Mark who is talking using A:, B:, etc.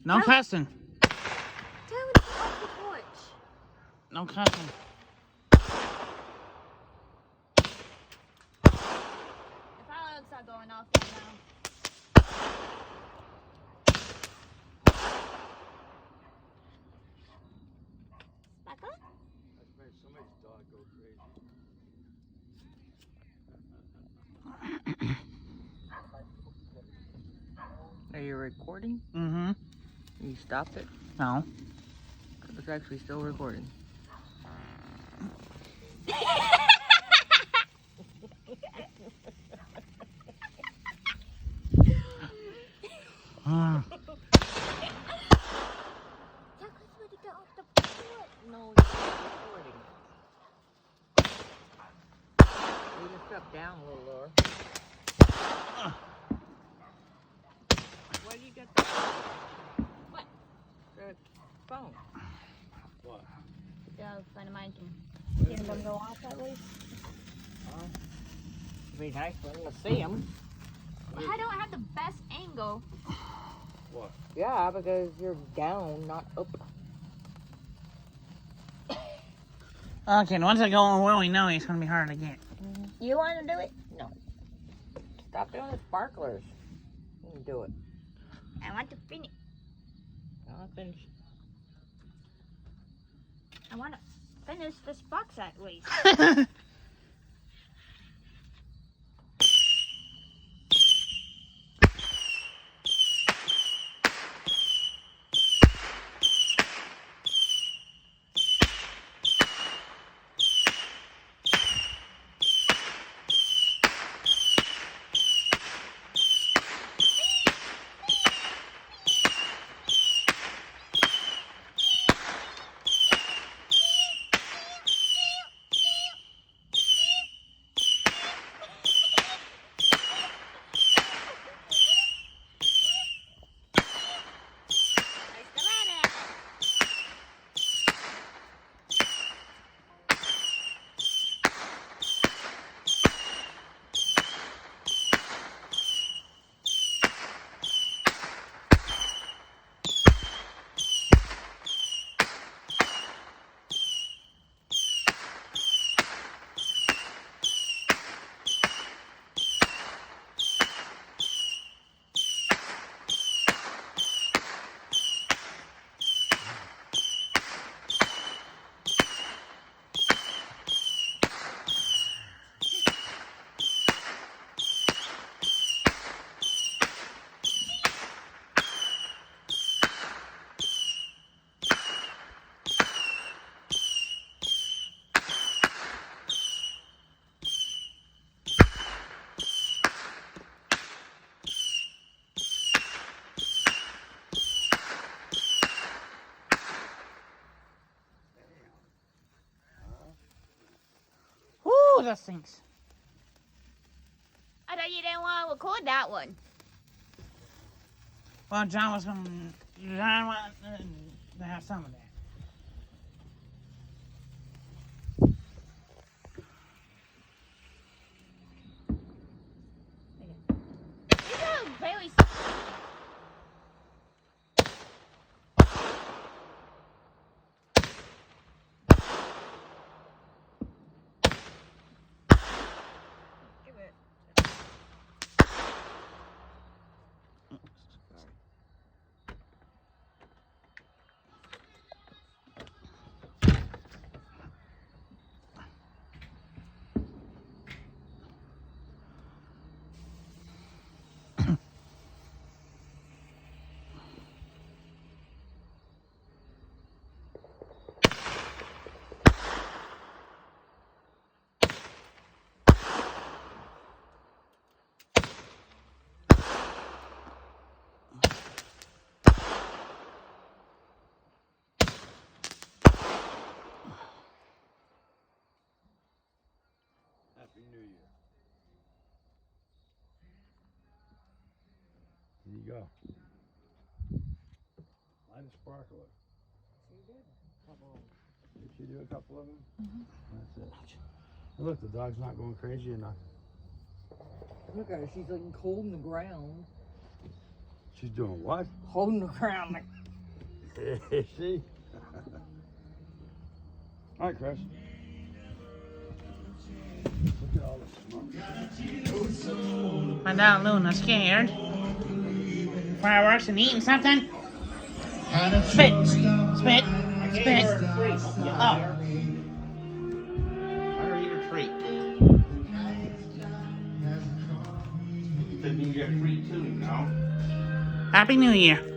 A: No cussing.
B: Tell him to get off the porch.
A: No cussing.
B: If I don't start going off right now. Back up?
C: That's made somebody's dog go crazy.
D: Are you recording?
A: Mm-hmm.
D: You stopped it?
A: No.
D: It's actually still recording.
A: Ah.
B: Tell Christopher to get off the porch.
D: No, it's not recording. You can step down a little lower. Where do you get the
B: What?
D: the phone?
C: What?
B: Yeah, a friend of mine can hear them go off at least.
D: It'd be nice for them to see them.
B: I don't have the best angle.
C: What?
D: Yeah, because you're down, not up.
A: Okay, once I go on willy-nilly, it's going to be hard to get.
B: You want to do it?
D: No. Stop doing the sparklers. You can do it.
B: I want to finish.
D: No, finish.
B: I want to finish this box at least.
A: Woo, that stinks.
B: I thought you didn't want to record that one.
A: Well, John wanted to have some of that.
B: You sound very. Give it.
C: Happy New Year. Here you go. Light a sparkler. Did she do a couple of them? Mm-hmm. That's it. Hey, look, the dog's not going crazy enough.
D: Look at her, she's like cold in the ground.
C: She's doing what?
D: Holding the ground like.
C: See? All right, Chris. Look at all the smoke.
A: My dog Luna scared. Fireworks and eating something. Spit. Spit. Spit. Oh. Fire eat a treat. Happy New Year too, you know. Happy New Year.